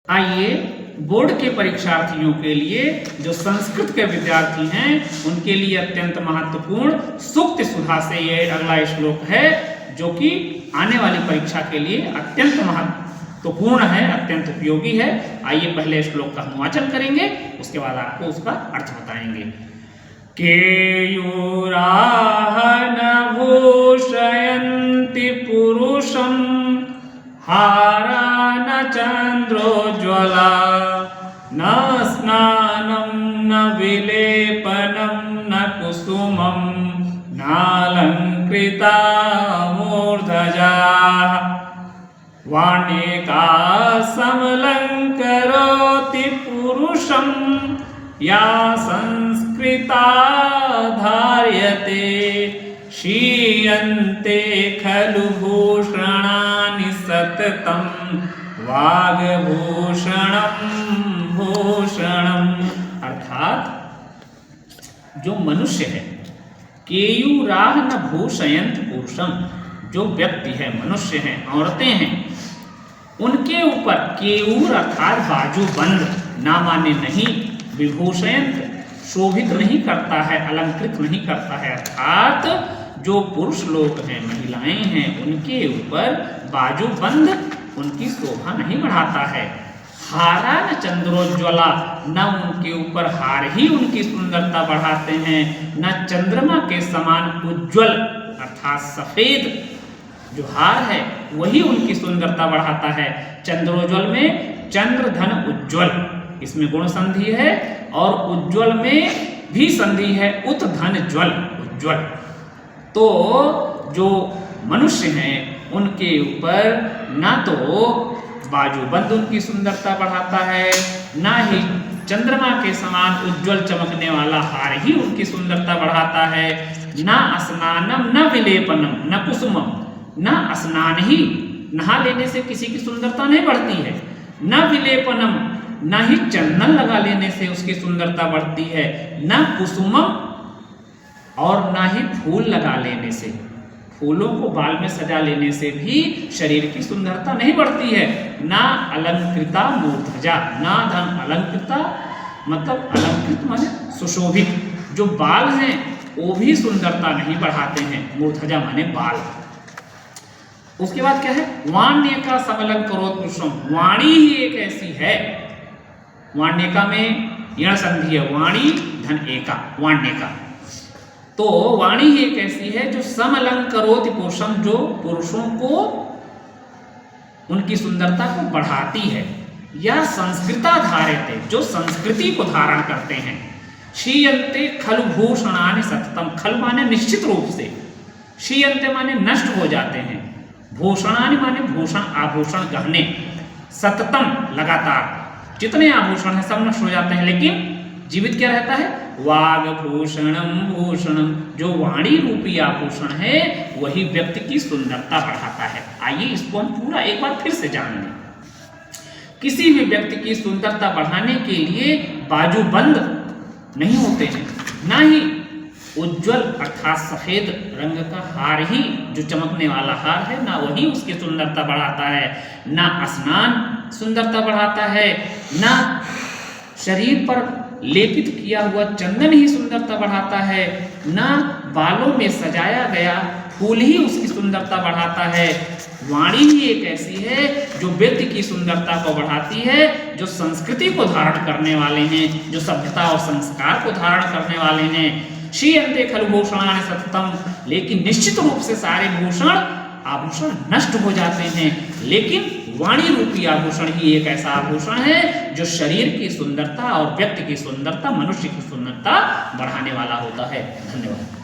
आइए बोर्ड के परीक्षार्थियों के लिए जो संस्कृत के विद्यार्थी हैं उनके लिए अत्यंत महत्वपूर्ण सूक्त सुधा से ये अगला श्लोक है जो कि आने वाली परीक्षा के लिए अत्यंत महत्वपूर्ण है, अत्यंत उपयोगी है। आइए पहले श्लोक का हम वाचन करेंगे, उसके बाद आपको उसका अर्थ बताएंगे। केयूराः न भूषयन्ति पुरुषं हारा न चन्द्रोज्ज्वला न स्नानं न विलेपनं न कुसुमं नालङ्कृता मूर्धजाः वाणिका समलङ्करोति पुरुषं या संस्कृता धार्यते क्षीयन्ते खलु भूषणानि सततं वाग्भूषणं भूषणम्। अर्थात जो मनुष्य है, केयूराः न भूषयन्ति पुरुषं, जो व्यक्ति है, मनुष्य हैं, औरतें हैं, उनके ऊपर केयूर अर्थात बाजूबंद ना माने नहीं, विभूषयंत शोभित नहीं करता है, अलंकृत नहीं करता है, अर्थात जो पुरुष लोग हैं, महिलाएं हैं, उनके ऊपर बाजूबंद उनकी शोभा नहीं बढ़ाता है। हारा न चंद्रोज्ज्वला, न उनके ऊपर हार ही उनकी सुंदरता बढ़ाते हैं, न चंद्रमा के समान उज्ज्वल अर्थात सफेद जो हार है वही उनकी सुंदरता बढ़ाता है। चंद्रोज्ज्वल में चंद्र धन उज्ज्वल, इसमें गुण संधि है, और उज्ज्वल में भी संधि है, उत धन ज्वल उज्ज्वल। तो जो मनुष्य हैं उनके ऊपर ना तो बाजूबंद उनकी सुंदरता बढ़ाता है, ना ही चंद्रमा के समान उज्ज्वल चमकने वाला हार ही उनकी सुंदरता बढ़ाता है। ना स्नानम न विलेपनम न कुसुमम, न स्नान ही नहा लेने से किसी की सुंदरता नहीं बढ़ती है, न विलेपनम न ही चंदन लगा लेने से उसकी सुंदरता बढ़ती है, न कुसुमम और न ही फूल लगा लेने से, फूलों को बाल में सजा लेने से भी शरीर की सुंदरता नहीं बढ़ती है। ना अलंकृता मूर्धजा, ना धन अलंकृता मतलब अलंकृत माने सुशोभित, जो बाल हैं वो भी सुंदरता नहीं बढ़ाते हैं, मूर्धजा माने बाल। उसके बाद क्या है, वाण्य का समलंकरोत पुरुषम, वाणी ही एक ऐसी है, वाण्यका में यण संधि है, वाणी धन एका वाण्यका, तो वाणी ही एक ऐसी है जो समलंकरोति पुरुषम, जो पुरुषों को उनकी सुंदरता को बढ़ाती है। या संस्कृता धार्यते, जो संस्कृति को धारण करते हैं। क्षीयन्ते खलु भूषणानि सततम, खल माने निश्चित रूप से, क्षीयन्ते माने नष्ट हो जाते हैं, भूषणानि माने भूषण आभूषण गहने, सततम लगातार, जितने आभूषण हैं सब नष्ट हो जाते हैं, लेकिन जीवित क्या रहता है, वाग्भूषणम भूषणम, जो वाणी रूपी आभूषण है वही व्यक्ति की सुंदरता बढ़ाता है। आइए इसको हम पूरा एक बार फिर से जान लें। किसी भी व्यक्ति की सुंदरता बढ़ाने के लिए बाजूबंद नहीं होते हैं, ना ही उज्ज्वल अर्थात सफेद रंग का हार ही जो चमकने वाला हार है, ना वही उसकी सुंदरता बढ़ाता है, ना स्नान सुंदरता बढ़ाता है, ना शरीर पर लेपित किया हुआ चंदन ही सुंदरता बढ़ाता है, ना बालों में सजाया गया फूल ही उसकी सुंदरता बढ़ाता है। वाणी ही एक ऐसी है जो व्यक्ति की सुंदरता को बढ़ाती है, जो संस्कृति को धारण करने वाले हैं, जो सभ्यता और संस्कार को धारण करने वाले हैं। क्षीयन्ते खलु भूषणानि सततम, लेकिन निश्चित रूप से सारे भूषण आभूषण नष्ट हो जाते हैं, लेकिन वाणी रूपी आभूषण ही एक ऐसा आभूषण है जो शरीर की सुंदरता और व्यक्ति की सुंदरता, मनुष्य की सुंदरता बढ़ाने वाला होता है। धन्यवाद।